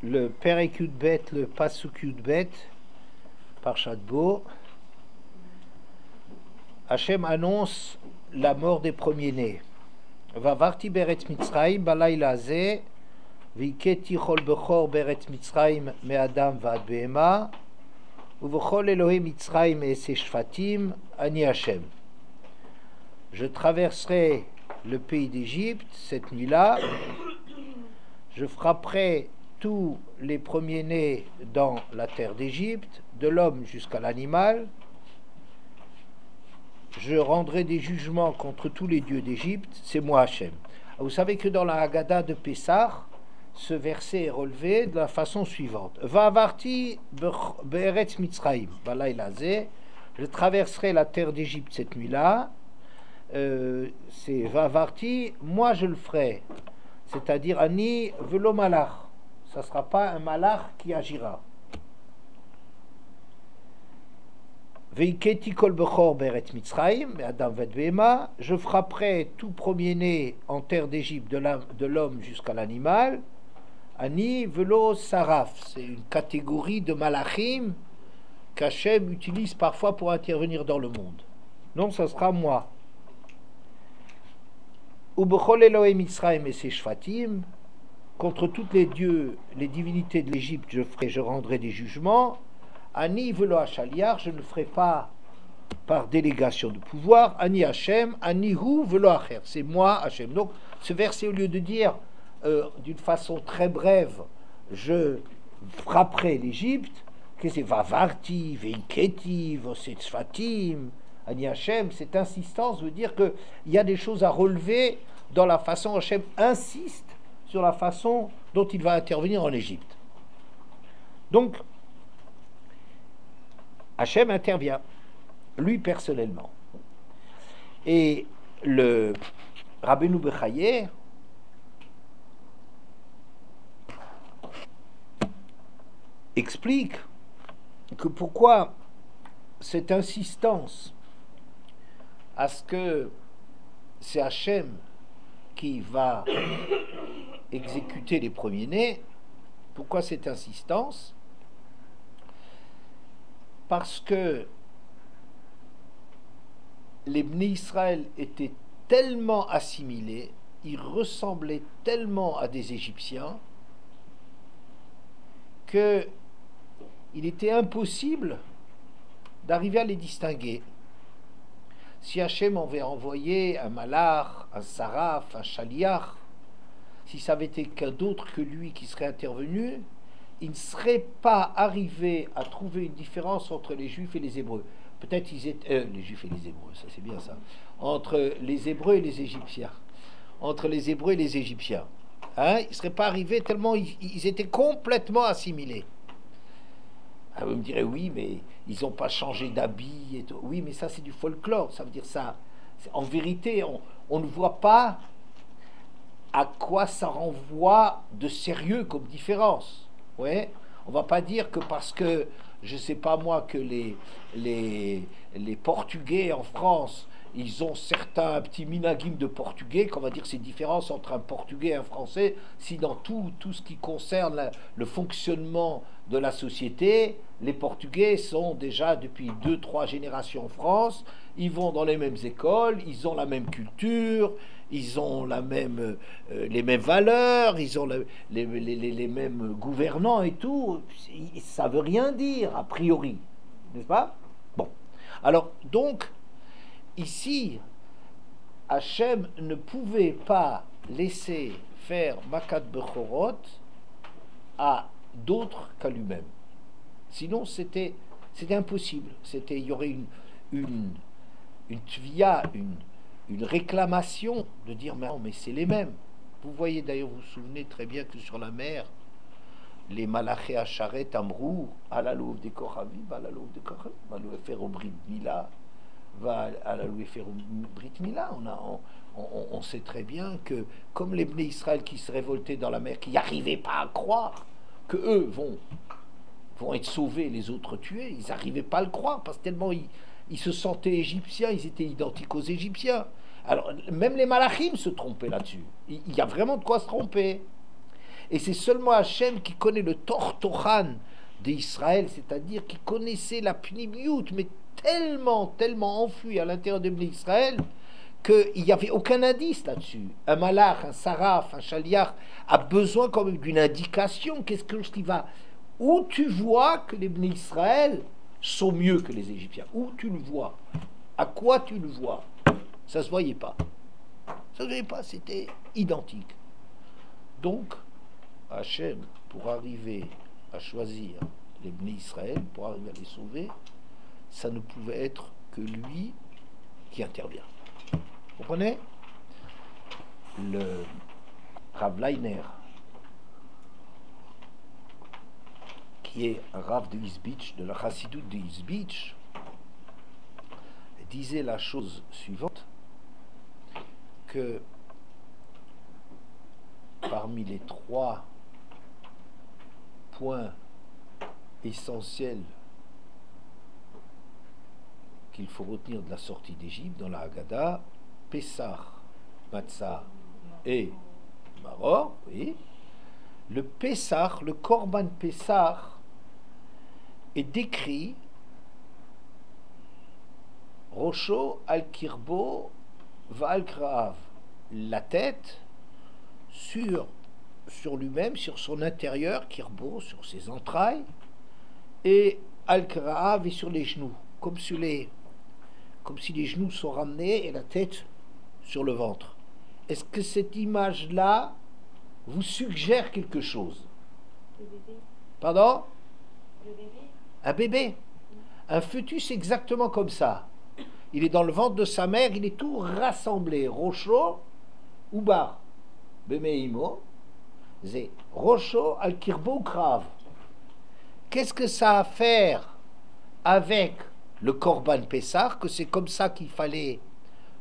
le Perek Yudbet, le Pasuk Yudbet, Parshat Bo, Hachem annonce la mort des premiers-nés. Vavarti beretz Mitzrayim balayla hazeh, v'iketi chol bechor beretz Mitzrayim me'adam v'ad behema, uvechol Elohei Mitzrayim me'eseh shvatim, ani Hachem. Je traverserai le pays d'Égypte cette nuit-là, je frapperai tous les premiers-nés dans la terre d'Égypte, de l'homme jusqu'à l'animal. Je rendrai des jugements contre tous les dieux d'Égypte, c'est moi Hachem. Vous savez que dans la Haggadah de Pessah, ce verset est relevé de la façon suivante. Va'avarti be'eretz Mitzrayim, balayla hazeh, je traverserai la terre d'Égypte cette nuit-là. C'est Va'avarti, moi je le ferai. C'est-à-dire Ani velo malach. Ça ne sera pas un malach qui agira. Veiketi kol bechor beretz Mitzrayim, Adam v'ad behema, je frapperai tout premier-né en terre d'Égypte, de l'homme jusqu'à l'animal. Ani velo saraf, c'est une catégorie de malachim qu'Hachem utilise parfois pour intervenir dans le monde. Non, ça sera moi. Ubechol Elohei Mitzrayim me'eseh shvatim, contre toutes les dieux, les divinités de l'Égypte, je rendrai des jugements. Ani velo hachaliach, je ne le ferai pas par délégation de pouvoir. Ani Hachem, ani hu velo acher, c'est moi Hachem. Donc, ce verset, au lieu de dire d'une façon très brève, je frapperai l'Égypte, que c'est vavarti, veiketi, voset shvatim, Ani Hachem, cette insistance veut dire qu'il y a des choses à relever dans la façon. Hachem insiste sur la façon dont il va intervenir en Égypte. Donc, Hachem intervient, lui personnellement. Et le Rabbeinu Bechaye explique que pourquoi cette insistance à ce que c'est Hachem qui va exécuter les premiers-nés. Pourquoi cette insistance? Parce que les Bnei Israël étaient tellement assimilés, ils ressemblaient tellement à des Égyptiens que il était impossible d'arriver à les distinguer. Si Hachem avait envoyé un malach, un saraf, un shaliach, si ça avait été quelqu'un d'autre que lui qui serait intervenu, il ne serait pas arrivé à trouver une différence entre les Juifs et les Hébreux. Peut-être ils étaient... les Juifs et les Hébreux, ça c'est bien ça. Entre les Hébreux et les Égyptiens. Entre les Hébreux et les Égyptiens. Hein? Il ne serait pas arrivé tellement... Ils étaient complètement assimilés. Ah, vous me direz, oui, mais ils n'ont pas changé d'habit et tout. Oui, mais ça, c'est du folklore. Ça veut dire ça. En vérité, on ne voit pas à quoi ça renvoie de sérieux comme différence. Ouais. On ne va pas dire que parce que, je ne sais pas moi, que les Portugais en France, ils ont certains petits minagim de portugais, qu'on va dire c'est différence entre un portugais et un français, si dans tout ce qui concerne le fonctionnement de la société, les portugais sont déjà depuis 2-3 générations en France, ils vont dans les mêmes écoles, ils ont la même culture, ils ont les mêmes valeurs, ils ont les mêmes gouvernants et tout, ça veut rien dire a priori, n'est-ce pas? Bon, alors donc ici, Hachem ne pouvait pas laisser faire Makat Bechorot à d'autres qu'à lui-même. Sinon, c'était impossible. Il y aurait une tvia, une réclamation de dire mais non, mais c'est les mêmes. Vous voyez d'ailleurs, vous vous souvenez très bien que sur la mer, les Malaché Hacharet Amrou, Alalouf de Kochaviv, Alalouf de Kochaviv, Alalouf faire au Brit Mila, va à la louer faire Brit Mila. On sait très bien que comme les Bnei Israël qui se révoltaient dans la mer, qui n'arrivaient pas à croire que eux vont être sauvés, les autres tués, ils n'arrivaient pas à le croire parce que tellement ils se sentaient égyptiens, ils étaient identiques aux Égyptiens. Alors même les malachim se trompaient là-dessus. Il y a vraiment de quoi se tromper. Et c'est seulement Hachem qui connaît le Tortoran d'Israël, c'est-à-dire qui connaissait la pnimiout, mais tellement enfui à l'intérieur de Israël, qu'il n'y avait aucun indice là-dessus. Un malach, un saraf, un chaliach a besoin quand même d'une indication. Qu'est-ce qui va... Où tu vois que les Bnei Israël sont mieux que les Égyptiens? Où tu le vois? À quoi tu le vois? Ça ne se voyait pas. Ça ne se voyait pas, c'était identique. Donc, Hachem, pour arriver à choisir les Bnei Israël, pour arriver à les sauver, ça ne pouvait être que lui qui intervient. Vous comprenez? Le Rav Leiner, qui est un Rav de Izbitch, de la Chassidoute de Izbitch, disait la chose suivante, que parmi les 3 points essentiels qu'il faut retenir de la sortie d'Égypte dans la Haggadah, Pessah, Matzah et Maror, oui. Le Pessah, le Korban Pessah, est décrit Rosho al-Kirbo va-al-Kraav, la tête sur lui-même, sur son intérieur, Kirbo, sur ses entrailles, et al-Kraav est sur les genoux, comme si les genoux sont ramenés et la tête sur le ventre. Est-ce que cette image-là vous suggère quelque chose? Le bébé. Pardon? Le bébé. Un bébé. Un fœtus exactement comme ça. Il est dans le ventre de sa mère, il est tout rassemblé. Rocho, Ubar, Bemeimo, Zé. Rocho, Al-Kirbo, Krav. Qu'est-ce que ça a à faire avec le Korban Pessah, que c'est comme ça qu'il fallait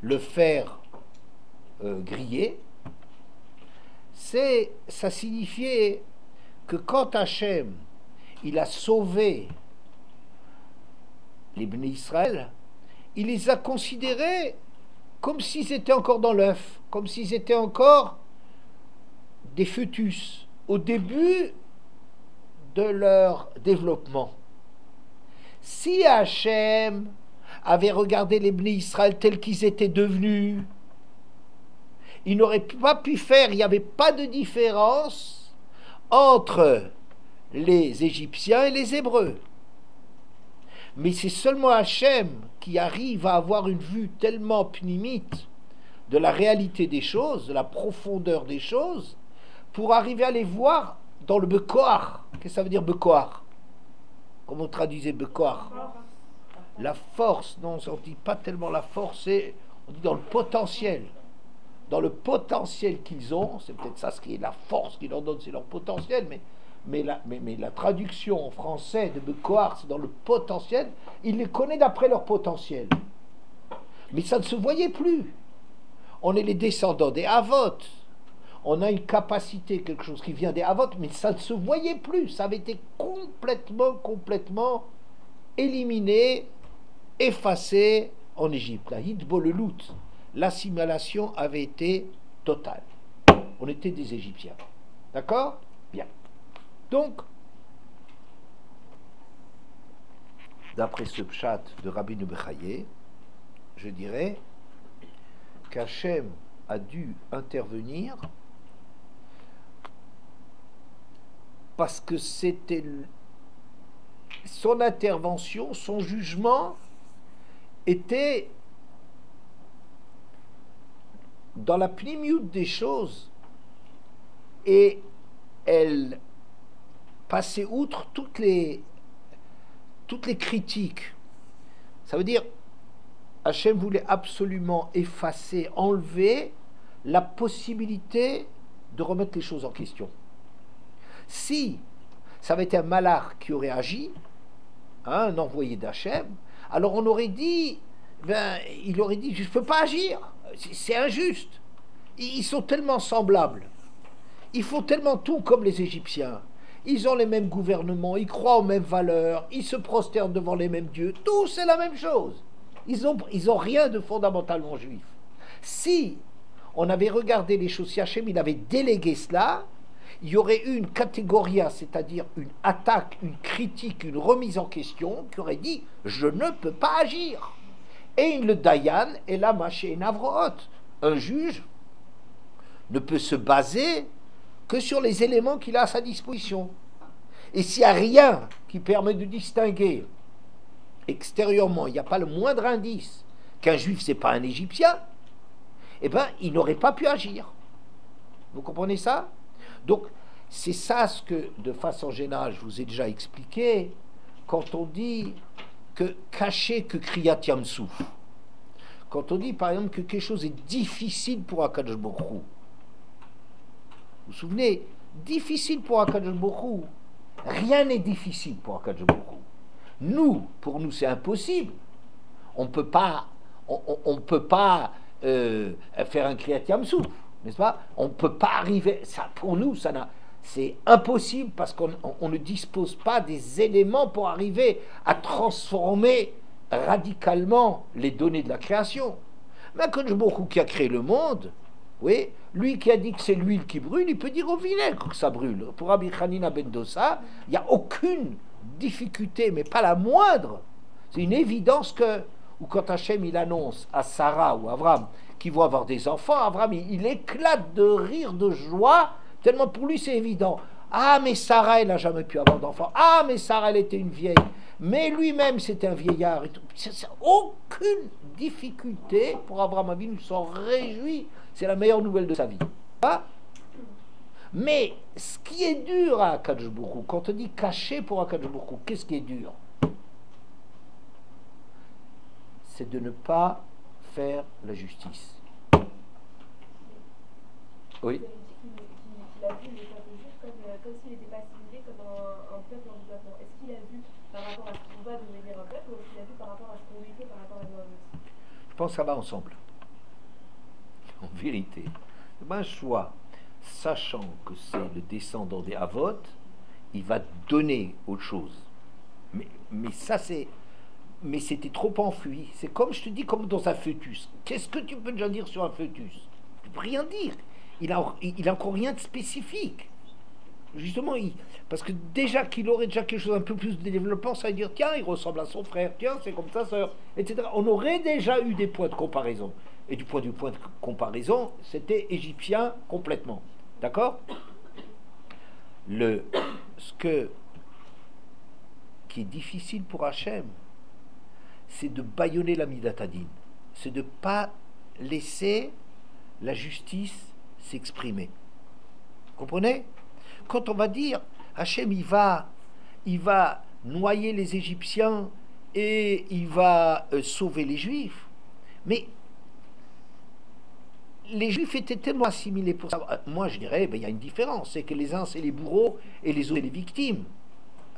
le faire griller? Ça signifiait que quand Hachem il a sauvé les Bnei Israël, il les a considérés comme s'ils étaient encore dans l'œuf, comme s'ils étaient encore des fœtus au début de leur développement. Si Hachem avait regardé les Bnei Israël tels qu'ils étaient devenus, il n'aurait pas pu faire, il n'y avait pas de différence entre les Égyptiens et les Hébreux. Mais c'est seulement Hachem qui arrive à avoir une vue tellement pnimite de la réalité des choses, de la profondeur des choses, pour arriver à les voir dans le Bekoar. Qu'est-ce que ça veut dire Bekoar? Comment on traduisait Bekoar? La force, non, on ne dit pas tellement la force, on dit dans le potentiel. Dans le potentiel qu'ils ont, c'est peut-être ça ce qui est la force qu'ils leur donnent, c'est leur potentiel, mais la traduction en français de Bekoar, c'est dans le potentiel, il les connaît d'après leur potentiel. Mais ça ne se voyait plus. On est les descendants des Havot. On a une capacité, quelque chose qui vient des Havot, mais ça ne se voyait plus. Ça avait été complètement éliminé, effacé en Égypte. La Hitbolelut, l'assimilation avait été totale. On était des Égyptiens. D'accord? Bien. Donc, d'après ce pshat de Rabbi Bechaye, je dirais qu'Hachem a dû intervenir parce que c'était son intervention, son jugement était dans la pnimiout des choses et elle passait outre toutes les critiques. Ça veut dire Hachem voulait absolument effacer, enlever la possibilité de remettre les choses en question. Si ça avait été un malach qui aurait agi, un envoyé d'Hachem, alors on aurait dit, il aurait dit, je ne peux pas agir, c'est injuste. Ils sont tellement semblables. Ils font tellement tout comme les Égyptiens. Ils ont les mêmes gouvernements, ils croient aux mêmes valeurs, ils se prosternent devant les mêmes dieux. Tout, c'est la même chose. Ils ont rien de fondamentalement juif. Si on avait regardé les choses, si Hachem il avait délégué cela, il y aurait eu une catégoria, c'est-à-dire une attaque, une critique, une remise en question, qui aurait dit « je ne peux pas agir ». Et le Dayan est la Maché Navroot. Un juge ne peut se baser que sur les éléments qu'il a à sa disposition. Et s'il n'y a rien qui permet de distinguer extérieurement, il n'y a pas le moindre indice qu'un juif, ce n'est pas un Égyptien, eh bien, il n'aurait pas pu agir. Vous comprenez ça? Donc, c'est ça ce que, de façon générale, je vous ai déjà expliqué, quand on dit que caché que Kriyat Yamsouf. Quand on dit, par exemple, que quelque chose est difficile pour Akadosh Baruch Hu. Vous vous souvenez, difficile pour Akadosh Baruch Hu. Rien n'est difficile pour Akadosh Baruch Hu. Nous, pour nous, c'est impossible. On ne peut pas, faire un Kriyat Yamsouf, n'est-ce pas? On ne peut pas arriver. Ça, pour nous, c'est impossible parce qu'on ne dispose pas des éléments pour arriver à transformer radicalement les données de la création. Mais Akadosh Baruch Hu qui a créé le monde, oui, lui qui a dit que c'est l'huile qui brûle, il peut dire au vinaigre que ça brûle. Pour Rabbi Hanina ben Dossa, il n'y a aucune difficulté, mais pas la moindre. C'est une évidence que, ou quand Hachem il annonce à Sarah ou à Abraham qu'ils vont avoir des enfants, Abraham il éclate de rire, de joie, tellement pour lui c'est évident. Ah mais Sarah elle n'a jamais pu avoir d'enfants. Ah mais Sarah elle était une vieille. Mais lui-même c'était un vieillard. Et tout. C'est aucune difficulté pour Abraham Avinu, il s'en réjouit. C'est la meilleure nouvelle de sa vie. Ah, mais ce qui est dur à Akadosh Baruch Hu, quand on dit caché pour Akadosh Baruch Hu, qu'est-ce qui est dur? C'est de ne pas faire la justice. Oui. Il a vu le peuple juif comme s'il n'était pas assimilé comme un peuple en développement. Est-ce qu'il a vu par rapport à ce qu'on va devenir un peuple ou est-ce qu'il a vu par rapport à ce qu'on était par rapport à nous? Je pense que ça va ensemble. En vérité. Un choix, sachant que c'est le descendant des Havot, il va donner autre chose. Mais ça, c'est... Mais c'était trop enfui. C'est comme, je te dis, comme dans un fœtus. Qu'est-ce que tu peux déjà dire sur un fœtus? Tu peux rien dire. Il a encore rien de spécifique. Justement, parce que déjà qu'il aurait déjà quelque chose un peu plus de développement, ça veut dire, tiens, il ressemble à son frère, tiens, c'est comme sa sœur, etc. On aurait déjà eu des points de comparaison. Et du point de comparaison, c'était égyptien complètement. D'accord? Qui est difficile pour Hachem, c'est de bâillonner la Midatadin. C'est de ne pas laisser la justice s'exprimer. Vous comprenez? Quand on va dire, Hachem, il va noyer les Égyptiens et il va sauver les Juifs. Mais les Juifs étaient tellement assimilés pour ça. Moi, je dirais, il y a une différence. C'est que les uns, c'est les bourreaux et les autres, c'est les victimes.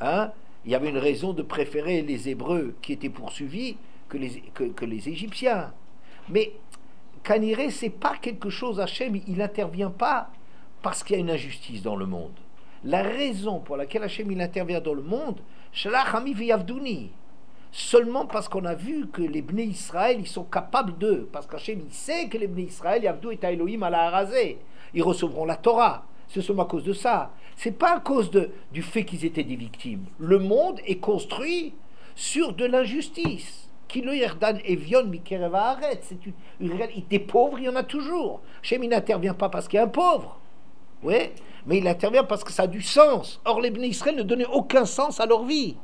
Hein? Il y avait une raison de préférer les Hébreux qui étaient poursuivis que les Égyptiens. Mais Kaniré, c'est pas quelque chose, Hachem, il n'intervient pas parce qu'il y a une injustice dans le monde. La raison pour laquelle Hachem il intervient dans le monde, Shalach Ami V'Yavdouni, seulement parce qu'on a vu que les Bnei Israël, ils sont capables d'eux, parce qu'Hachem il sait que les Bnei Israël, Yavdou et Elohim à la Harazé, ils recevront la Torah. C'est seulement à cause de ça. C'est pas à cause du fait qu'ils étaient des victimes. Le monde est construit sur de l'injustice. C'est une réalité. Des pauvres, il y en a toujours. Hachem, il n'intervient pas parce qu'il y a un pauvre. Oui, mais il intervient parce que ça a du sens. Or, les Bnei Israël ne donnaient aucun sens à leur vie.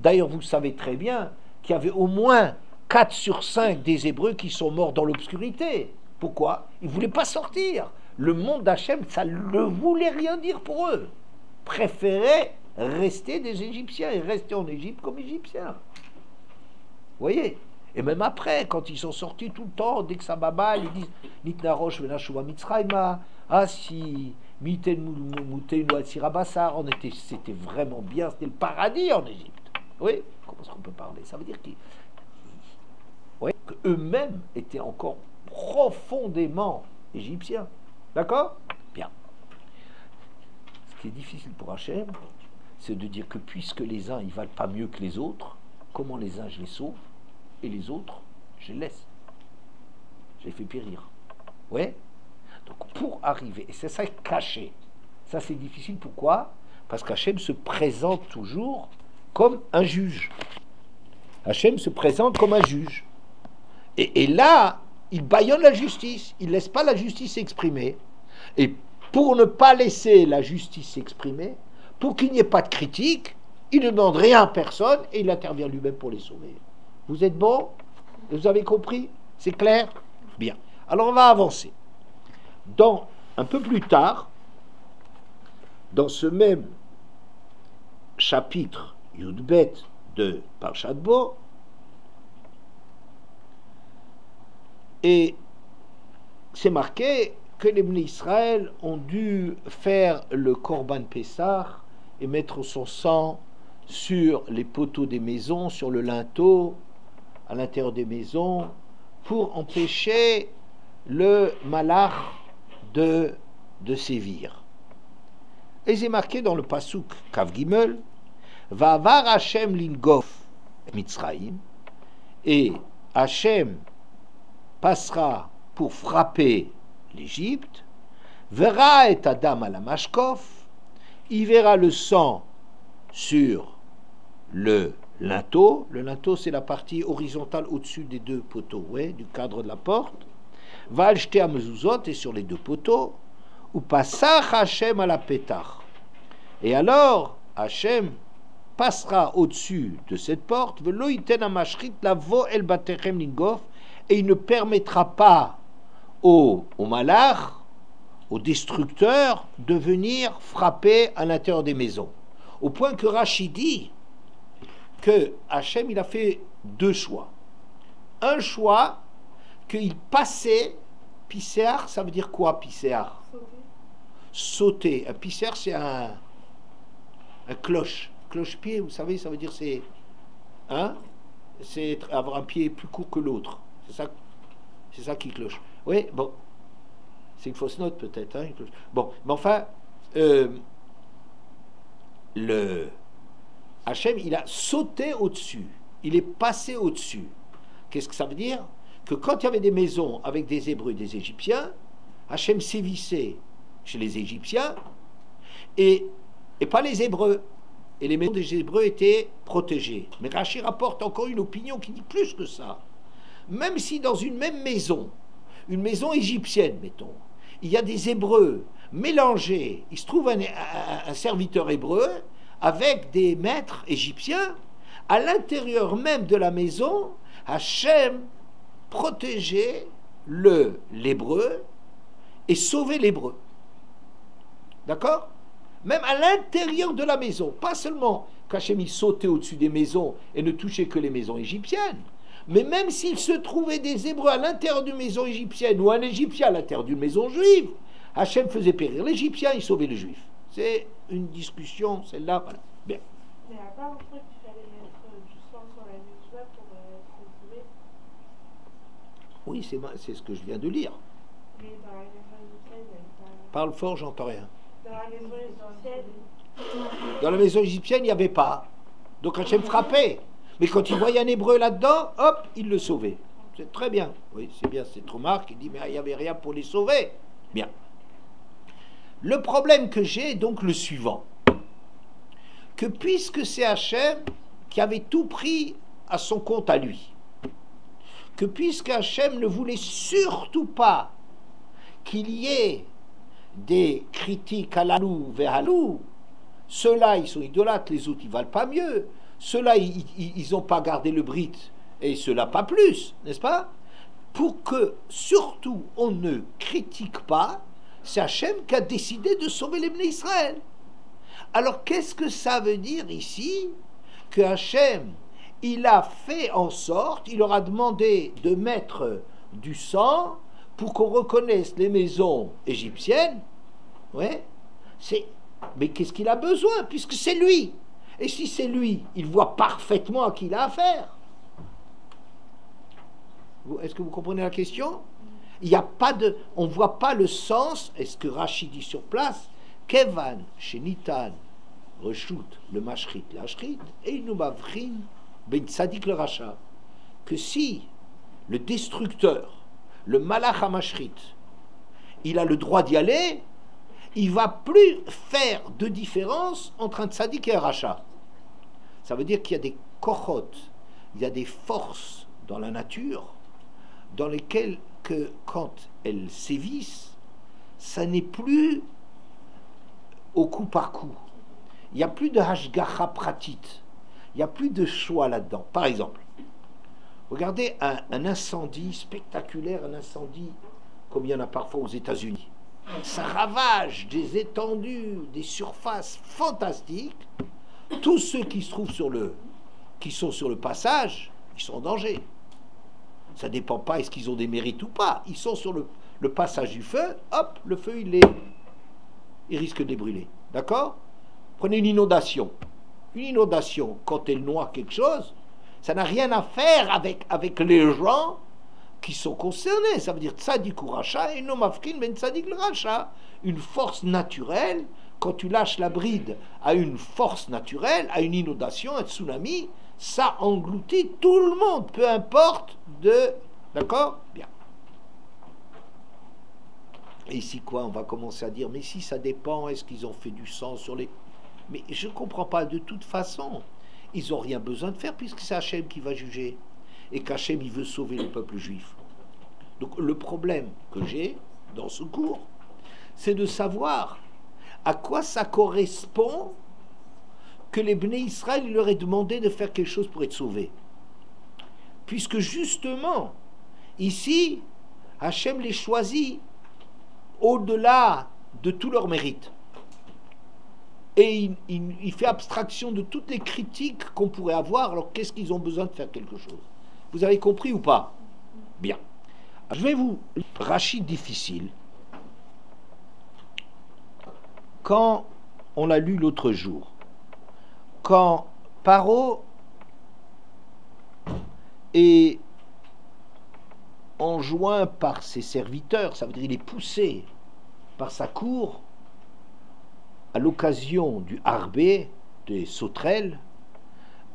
D'ailleurs, vous savez très bien qu'il y avait au moins 4 sur 5 des Hébreux qui sont morts dans l'obscurité. Pourquoi? Ils ne voulaient pas sortir. Le monde d'Hachem, ça ne voulait rien dire pour eux. Préféraient rester des Égyptiens et rester en Égypte comme Égyptiens. Vous voyez? Et même après, quand ils sont sortis tout le temps, dès que ça babale, ils disent Nitnarosh venashuva mitzrayma, ah si, miten mouten sirabassar, c'était vraiment bien, c'était le paradis en Égypte. Oui? Comment est-ce qu'on peut parler? Ça veut dire qu'eux-mêmes étaient encore profondément égyptiens. D'accord? Bien. Ce qui est difficile pour Hachem, c'est de dire que puisque les uns, ils valent pas mieux que les autres, comment les uns, je les sauve, et les autres, je les laisse. Je les fais périr. Ouais? Donc, pour arriver, et c'est ça caché, Ça c'est difficile, pourquoi? Parce qu'Hachem se présente toujours comme un juge. Hachem se présente comme un juge. Et là, il bâillonne la justice, il ne laisse pas la justice s'exprimer. Et pour ne pas laisser la justice s'exprimer, pour qu'il n'y ait pas de critique, il ne demande rien à personne et il intervient lui-même pour les sauver. Vous êtes bon? Vous avez compris? C'est clair? Bien. Alors on va avancer. Un peu plus tard, dans ce même chapitre Yudbet de Parshat Bo, et c'est marqué que les Bnei Israël ont dû faire le Korban Pessah et mettre son sang sur les poteaux des maisons, sur le linteau, à l'intérieur des maisons, pour empêcher le malach de sévir. Et c'est marqué dans le Pasuk Kav Gimel, Va'avar Hashem lingof Mitzrayim, et Hashem passera pour frapper l'Égypte, verra et Adam à la Mashkof, il verra le sang sur le linteau. Le linteau, c'est la partie horizontale au-dessus des deux poteaux, ouais, du cadre de la porte. Va acheter à mezuzot et sur les deux poteaux, ou passach Hashem à la pétach. Et alors, Hashem passera au-dessus de cette porte, velo iten amashrit lavo el batechem lingof, et il ne permettra pas au malach, au destructeur, de venir frapper à l'intérieur des maisons. Au point que Rashi dit que Hachem, il a fait deux choix. Un choix, qu'il passait, pisséar, ça veut dire quoi, pisséar? Sauter. Un pisséar, c'est un cloche-pied, vous savez, ça veut dire c'est avoir un pied plus court que l'autre. C'est ça qui cloche. Oui, bon. C'est une fausse note peut-être. Hein, bon, mais enfin, le Hachem, il a sauté au-dessus. Il est passé au-dessus. Qu'est-ce que ça veut dire? Que quand il y avait des maisons avec des Hébreux et des Égyptiens, Hachem sévissait chez les Égyptiens et pas les Hébreux. Et les maisons des Hébreux étaient protégées. Mais Rashi rapporte encore une opinion qui dit plus que ça. Même si dans une même maison, une maison égyptienne, mettons, il y a des Hébreux mélangés, il se trouve un serviteur hébreu avec des maîtres égyptiens, à l'intérieur même de la maison, Hachem protégeait l'hébreu et sauvait l'hébreu. D'accord? Même à l'intérieur de la maison, pas seulement qu'Hachem il sautait au-dessus des maisons et ne touchait que les maisons égyptiennes, mais même s'il se trouvait des Hébreux à l'intérieur d'une maison égyptienne ou un Égyptien à l'intérieur d'une maison juive, Hachem faisait périr l'Égyptien, il sauvait le Juif. C'est une discussion, celle-là, voilà. Bien. Mais il n'y a pas un truc qu'il fallait mettre du sang sur la mitzvah pour se sauver? Oui, c'est ce que je viens de lire. Mais dans la maison égyptienne, il n'y avait pas... Parle fort, j'entends rien. Dans la maison égyptienne... Dans la maison égyptienne, il n'y avait pas. Donc Hachem frappait. Mais quand il voyait un Hébreu là-dedans, hop, il le sauvait. C'est très bien. Oui, c'est bien, c'est Tromar qui dit, mais il n'y avait rien pour les sauver. Bien. Le problème que j'ai est donc le suivant. Que puisque c'est Hachem qui avait tout pris à son compte à lui, que puisque Hachem ne voulait surtout pas qu'il y ait des critiques à l'alou vers alou, ceux-là ils sont idolâtres, les autres ils valent pas mieux, ceux-là ils n'ont pas gardé le brit et ceux-là pas plus, n'est-ce pas? Pour que surtout on ne critique pas, c'est Hachem qui a décidé de sauver les Bnei Israël. Alors qu'est-ce que ça veut dire ici? Que Hachem, il a fait en sorte, il leur a demandé de mettre du sang pour qu'on reconnaisse les maisons égyptiennes. Ouais. Mais qu'est-ce qu'il a besoin, puisque c'est lui? Et si c'est lui, il voit parfaitement à qui il a affaire. Est-ce que vous comprenez la question? Il n'y a pas de, on ne voit pas le sens, est ce que Rashi dit sur place, Kevan, Shenitan, Reshut, le Mashrit, l'Ashrit, et nous Mavrin, Ben Tzadik le Racha, que si le destructeur, le Malach HaMashrit, il a le droit d'y aller, il ne va plus faire de différence entre un tzaddik et un rachat. Ça veut dire qu'il y a des kochot, il y a des forces dans la nature dans lesquelles que quand elles sévissent, ça n'est plus au coup par coup. Il n'y a plus de hashgacha pratit, il n'y a plus de choix là-dedans. Par exemple, regardez un incendie spectaculaire, un incendie comme il y en a parfois aux États-Unis. Ça ravage des étendues, des surfaces fantastiques. Tous ceux qui se trouvent qui sont sur le passage, ils sont en danger. Ça ne dépend pas est-ce qu'ils ont des mérites ou pas. Ils sont sur le passage du feu, hop, le feu il risque de les brûler. D'accord? Prenez une inondation. Une inondation, quand elle noie quelque chose, ça n'a rien à faire avec les gens qui sont concernés. Ça veut dire tzadik ou racha et no mafkin ben tzadik le racha. Une force naturelle, quand tu lâches la bride à une force naturelle, à une inondation, un tsunami, ça engloutit tout le monde, peu importe de... D'accord? Bien. Et ici quoi? On va commencer à dire, mais si ça dépend, est-ce qu'ils ont fait du sang sur les... Mais je ne comprends pas, de toute façon, ils n'ont rien besoin de faire puisque c'est Hachem qui va juger. Et qu'Hachem, il veut sauver le peuple juif. Donc le problème que j'ai dans ce cours, c'est de savoir à quoi ça correspond que les Bnei Israël leur aient demandé de faire quelque chose pour être sauvés. Puisque justement, ici, Hachem les choisit au-delà de tout leur mérite. Et il fait abstraction de toutes les critiques qu'on pourrait avoir. Alors qu'est-ce qu'ils ont besoin de faire quelque chose? Vous avez compris ou pas? Bien. Je vais vous... Rachid difficile. Quand on l'a lu l'autre jour, quand Paro est enjoint par ses serviteurs, ça veut dire il est poussé par sa cour, à l'occasion du harbé, des sauterelles,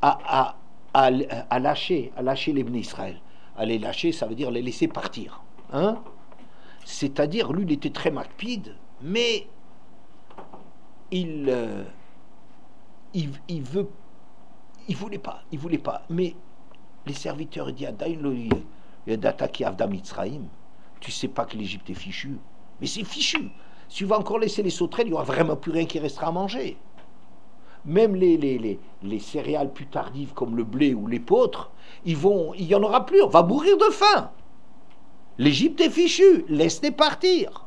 à lâcher les Bnei Israël. À les lâcher, ça veut dire les laisser partir. Hein? C'est-à-dire, lui, il était très macpide, mais il voulait pas. Mais les serviteurs disent tu sais pas que l'Égypte est fichue. Mais c'est fichu. Si tu vas encore laisser les sauterelles, il n'y aura vraiment plus rien qui restera à manger. Même les céréales plus tardives comme le blé ou l'épeautre, il n'y en aura plus. On va mourir de faim. L'Égypte est fichue. Laisse-les partir.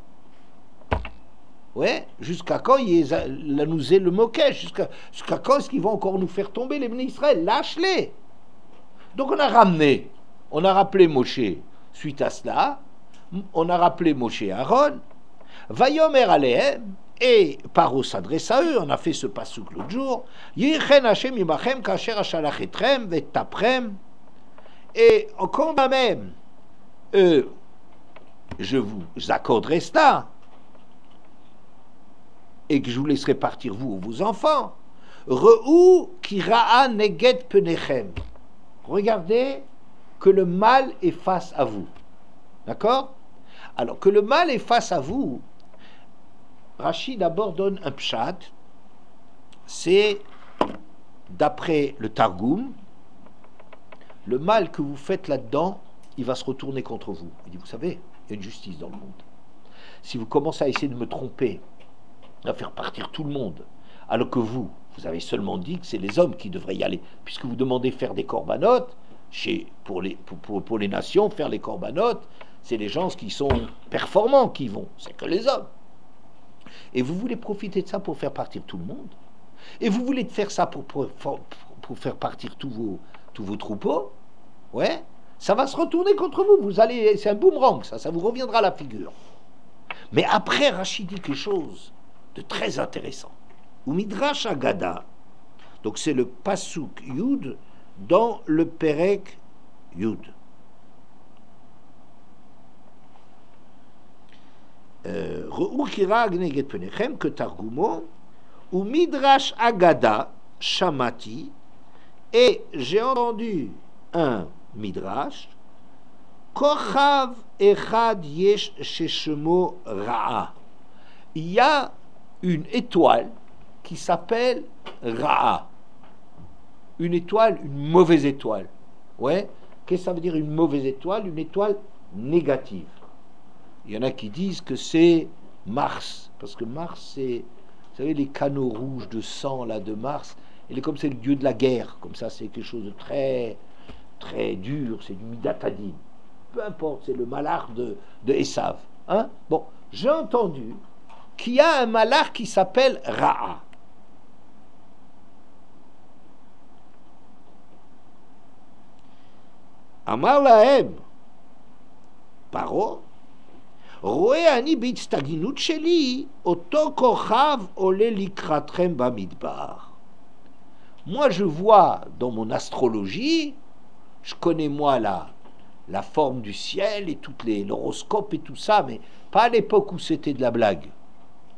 Ouais, jusqu'à quand la nous est le moquet? Jusqu'à quand est-ce qu'ils vont encore nous faire tomber les Bnei Israël? Lâche-les. Donc on a rappelé Moshe suite à cela. On a rappelé Moshe et Aaron. Vayomer alehem, et Paro s'adresse à eux, on a fait ce passouk l'autre jour. Yichen Hashem imachem kasher ashalach etrem vetaprem. Et quand même, je vous accorderai cela, et que je vous laisserai partir vous ou vos enfants. Re'u kira'a neged penechem. Regardez que le mal est face à vous. D'accord? Alors que le mal est face à vous, Rachid d'abord donne un pshat, c'est d'après le Targum, le mal que vous faites là-dedans, il va se retourner contre vous. Il dit, vous savez, il y a une justice dans le monde. Si vous commencez à essayer de me tromper, à faire partir tout le monde, alors que vous avez seulement dit que c'est les hommes qui devraient y aller, puisque vous demandez faire des corbanotes, pour les nations, faire les corbanotes, c'est les gens qui sont performants qui vont, c'est que les hommes. Et vous voulez profiter de ça pour faire partir tout le monde. Et vous voulez faire ça pour faire partir tous vos troupeaux. Ouais, ça va se retourner contre vous. C'est un boomerang, ça vous reviendra à la figure. Mais après, Rachid dit quelque chose de très intéressant. Ou Midrash Agada, donc c'est le Pasuk Yud dans le Perek Yud. Re'u kirag neget penechem que Targumo ou Midrash Agada Shamati, et j'ai entendu un Midrash Kochav echad yesh sheshemo ra'a. Il y a une étoile qui s'appelle Ra'a. Une étoile, une mauvaise étoile. Ouais. Qu'est-ce que ça veut dire une mauvaise étoile? Une étoile négative. Il y en a qui disent que c'est Mars, parce que Mars, c'est, vous savez, les canaux rouges de sang là de Mars, il est comme c'est le dieu de la guerre, comme ça c'est quelque chose de très très dur, c'est du Midatadin. Peu importe, c'est le malach de Esav. Hein? Bon, j'ai entendu qu'il y a un malach qui s'appelle Ra'a. Amar lahem, Paro, רואה אני בהצטגנות שלי, אותו כוכב עולה לקראתכם במדבר. Moi je vois dans mon astrologie, je connais moi la forme du ciel et toutes l'horoscope et tout ça, mais pas à l'époque où c'était de la blague.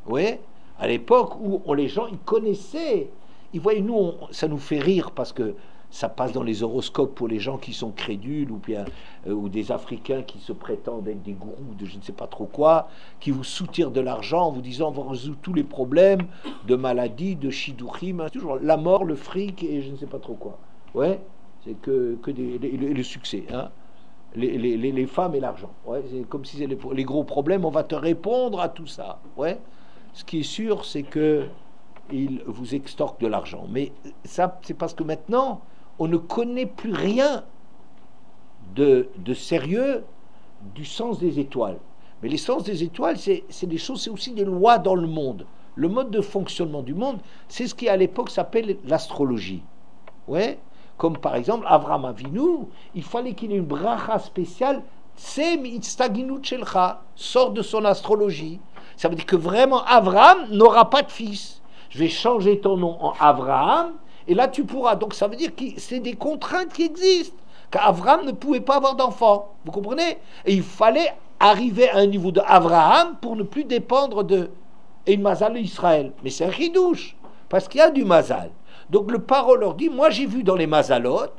Oui, à l'époque où les gens ils connaissaient, ils voyaient, nous ça nous fait rire parce que ça passe dans les horoscopes pour les gens qui sont crédules ou bien ou des Africains qui se prétendent être des gourous de je ne sais pas trop quoi, qui vous soutirent de l'argent en vous disant on va résoudre tous les problèmes de maladie, de shidouchim, hein, toujours la mort, le fric et je ne sais pas trop quoi. Ouais, c'est que le succès, hein. Les femmes et l'argent. Ouais, c'est comme si c'est les gros problèmes, on va te répondre à tout ça. Ouais. Ce qui est sûr, c'est que ils vous extorquent de l'argent. Mais ça, c'est parce que maintenant, on ne connaît plus rien de sérieux du sens des étoiles. Mais les sens des étoiles, c'est des choses, c'est aussi des lois dans le monde. Le mode de fonctionnement du monde, c'est ce qui à l'époque s'appelle l'astrologie. Ouais. Comme par exemple, Avraham Avinu, il fallait qu'il ait une bracha spéciale, c'est mitztaginut shelcha, sort de son astrologie. Ça veut dire que vraiment, Avraham n'aura pas de fils. Je vais changer ton nom en Avraham, et là tu pourras. Donc ça veut dire que c'est des contraintes qui existent, qu'Avraham ne pouvait pas avoir d'enfant. Vous comprenez? Et il fallait arriver à un niveau de Avraham pour ne plus dépendre de une mazal Israël. Mais c'est un chidouche, parce qu'il y a du mazal. Donc le paro leur dit, moi j'ai vu dans les mazalot,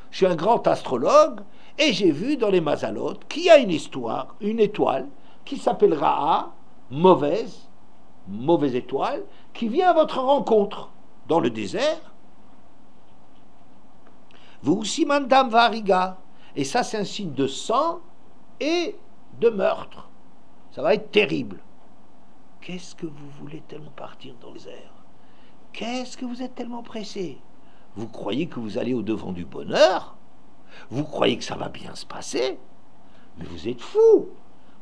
je suis un grand astrologue, et j'ai vu dans les mazalot qu'il y a une histoire, une étoile, qui s'appelle Ra'a, mauvaise étoile, qui vient à votre rencontre dans le désert. Vous aussi mandam variga. Et ça c'est un signe de sang et de meurtre. Ça va être terrible. Qu'est-ce que vous voulez tellement partir dans le désert? Qu'est-ce que vous êtes tellement pressé? Vous croyez que vous allez au-devant du bonheur? Vous croyez que ça va bien se passer? Mais vous êtes fou.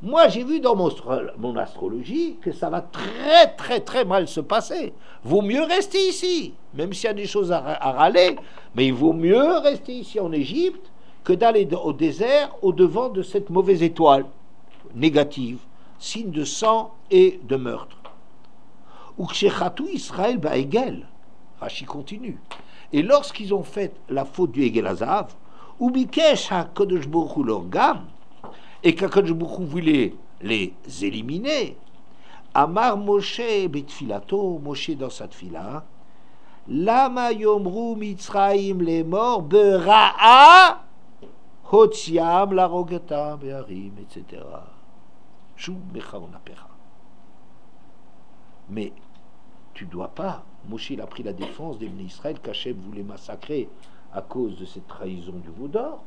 Moi, j'ai vu dans mon astrologie que ça va très, très, très mal se passer. Vaut mieux rester ici, même s'il y a des choses à râler, mais il vaut mieux rester ici en Égypte que d'aller au désert au-devant de cette mauvaise étoile négative, signe de sang et de meurtre. Ou Kshechatou Israël Ba'egel, Rashi continue. Et lorsqu'ils ont fait la faute du Egel Hazav, ou Bikesh HaKadosh Baruch Hu leur gamme, et qu'Akadosh Baruch Hu voulait les éliminer, Amar Moshe Betfilato, Moshe dans sa tfila, Lama Yomru Mitzraim les morts, Bera'a, Hotziam, la Rogata, Beharim, etc. Chou Mechaon Apera. Mais tu dois pas. Moshe il a pris la défense des Bnei Israël qu'Hachem voulait massacrer à cause de cette trahison du veau d'or.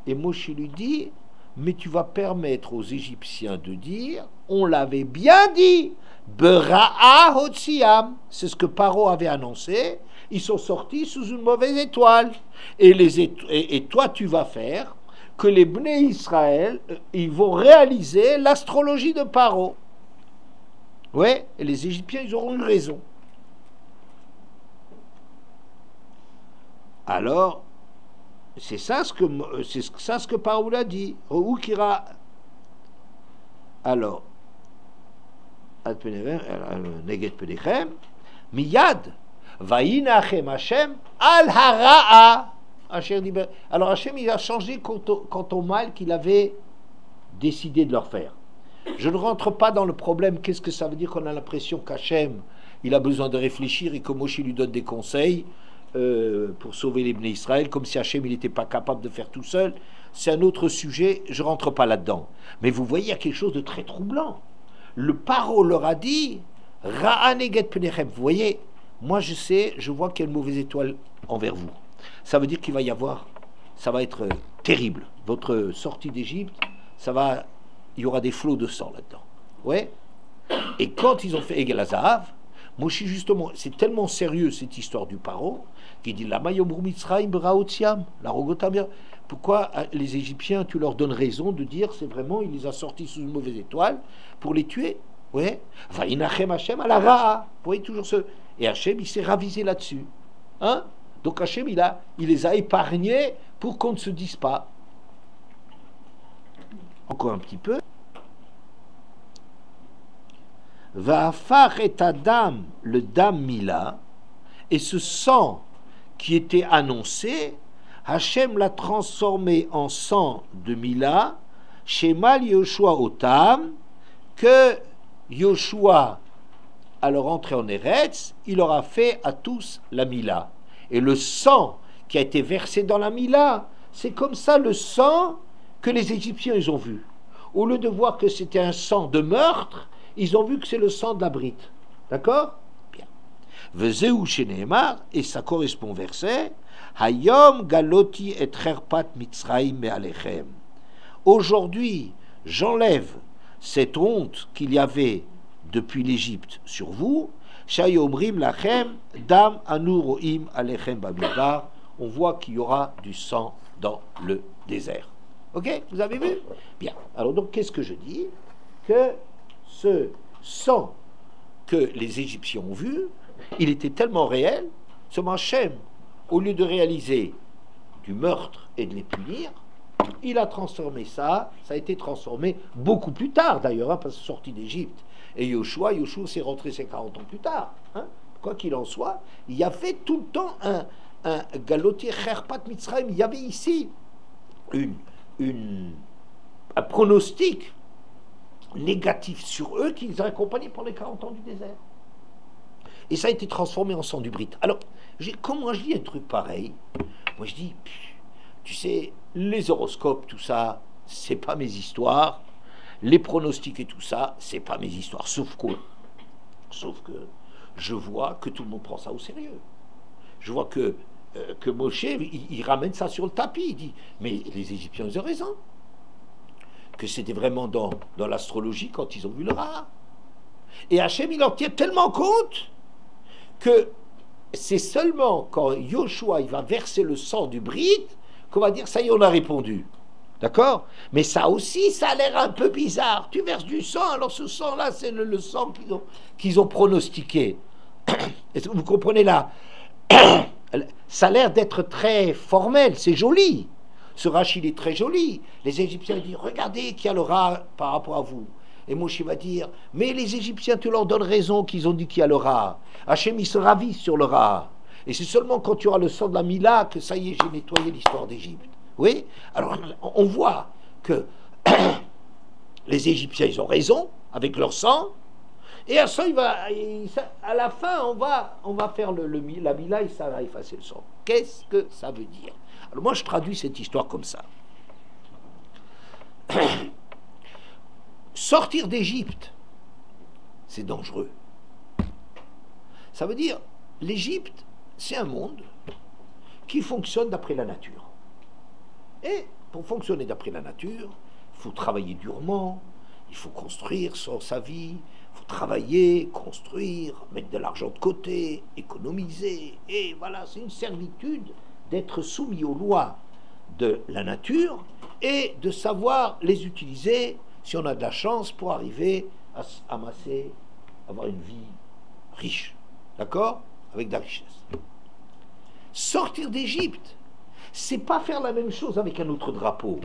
Et Moshe lui dit, mais tu vas permettre aux Égyptiens de dire, on l'avait bien dit, Bera'a Hotziam. C'est ce que Paro avait annoncé. Ils sont sortis sous une mauvaise étoile. Et toi, tu vas faire que les Bnei Israël, ils vont réaliser l'astrologie de Paro. Ouais, et les Égyptiens, ils auront eu raison. Alors, c'est ça ce que Paro a dit. Alors, Neget Pedechem, Miyad, Vaïnachem Hashem, Al Hara'a. Alors Hashem, il a changé quant au mal qu'il avait décidé de leur faire. Je ne rentre pas dans le problème, qu'est-ce que ça veut dire qu'on a l'impression qu'Hachem, il a besoin de réfléchir et que Moshe lui donne des conseils pour sauver les Bnei Israël, comme si Hachem, il n'était pas capable de faire tout seul. C'est un autre sujet, je ne rentre pas là-dedans. Mais vous voyez, il y a quelque chose de très troublant. Le paro leur a dit, Ra'aneget penechem. Vous voyez, moi je sais, je vois qu'il y a une mauvaise étoile envers vous. Ça veut dire qu'il va y avoir, ça va être terrible. Votre sortie d'Égypte, il y aura des flots de sang là-dedans. Ouais. Et quand ils ont fait Egel Hazahav, Moshe justement, c'est tellement sérieux cette histoire du paro, qu'il dit la Mayomru Mitzrayim Beraotiam, la Rogotamia. Pourquoi les Égyptiens, tu leur donnes raison de dire c'est vraiment, il les a sortis sous une mauvaise étoile pour les tuer. Ouais. Enfin, Inachem Hashem à la Ra'a. Vous voyez toujours ce. Et Hashem, il s'est ravisé là-dessus. Hein? Donc Hashem, il les a épargnés pour qu'on ne se dise pas. Encore un petit peu. Va'afar et Adam, le Dam Mila, et ce sang qui était annoncé, Hashem l'a transformé en sang de Mila, Shemal Yoshua Otam, que Yoshua, à leur entrée en Eretz, il leur a fait à tous la Mila. Et le sang qui a été versé dans la Mila, c'est comme ça le sang que les Égyptiens ils ont vu. Au lieu de voir que c'était un sang de meurtre, ils ont vu que c'est le sang de la brite. D'accord? Bien. Vezeu sheneemar, et ça correspond au verset, Hayom galoti et cherpat mitzraim me'alechem. Aujourd'hui, j'enlève cette honte qu'il y avait depuis l'Égypte sur vous. Shayomrim lachem dam anuroim alechem bamidbar. On voit qu'il y aura du sang dans le désert. Ok? Vous avez vu? Bien. Alors donc, qu'est-ce que je dis? Que ce sang que les Égyptiens ont vu, il était tellement réel, ce Hachem, au lieu de réaliser du meurtre et de les punir, il a transformé ça a été transformé beaucoup plus tard d'ailleurs, hein, parce que sorti d'Égypte. Et Yoshua s'est rentré 40 ans plus tard. Hein. Quoi qu'il en soit, il y avait tout le temps un galoté cherpat mitzrayim. Il y avait ici un pronostic négatif sur eux qui les a accompagnés pendant les 40 ans du désert. Et ça a été transformé en sang du brite. Alors, comment je dis un truc pareil? Moi, je dis, tu sais, les horoscopes, tout ça, c'est pas mes histoires. Les pronostics et tout ça, c'est pas mes histoires. Sauf que je vois que tout le monde prend ça au sérieux. Je vois que Moshe, il ramène ça sur le tapis. Il dit, mais les Égyptiens, ils ont raison. Que c'était vraiment dans l'astrologie quand ils ont vu le Ra. Et Hachem, il en tient tellement compte que c'est seulement quand Yoshua il va verser le sang du bride qu'on va dire ça y est, on a répondu. D'accord? Mais ça aussi, ça a l'air un peu bizarre. Tu verses du sang, alors ce sang-là, c'est le sang qu'ils ont pronostiqué. Vous comprenez là? Ça a l'air d'être très formel, c'est joli. Ce Rachid est très joli. Les Égyptiens disent, regardez qu'il y a le Ra par rapport à vous. Et Moshe va dire, mais les Égyptiens, tu leur donnes raison qu'ils ont dit qu'il y a le Ra. Hachem, il se ravise sur le Ra. Et c'est seulement quand tu auras le sang de la Mila que ça y est, j'ai nettoyé l'histoire d'Égypte. Oui? Alors, on voit que les Égyptiens, ils ont raison avec leur sang. Et à ça, à la fin, on va faire la Mila et ça va effacer le sang. Qu'est-ce que ça veut dire? Alors moi, je traduis cette histoire comme ça. Sortir d'Égypte, c'est dangereux. Ça veut dire, l'Égypte, c'est un monde qui fonctionne d'après la nature. Et pour fonctionner d'après la nature, il faut travailler durement, il faut construire sur sa vie, il faut travailler, construire, mettre de l'argent de côté, économiser. Et voilà, c'est une servitude d'être soumis aux lois de la nature et de savoir les utiliser si on a de la chance pour arriver à amasser, avoir une vie riche. D'accord? Avec de la richesse. Sortir d'Égypte, c'est pas faire la même chose avec un autre drapeau.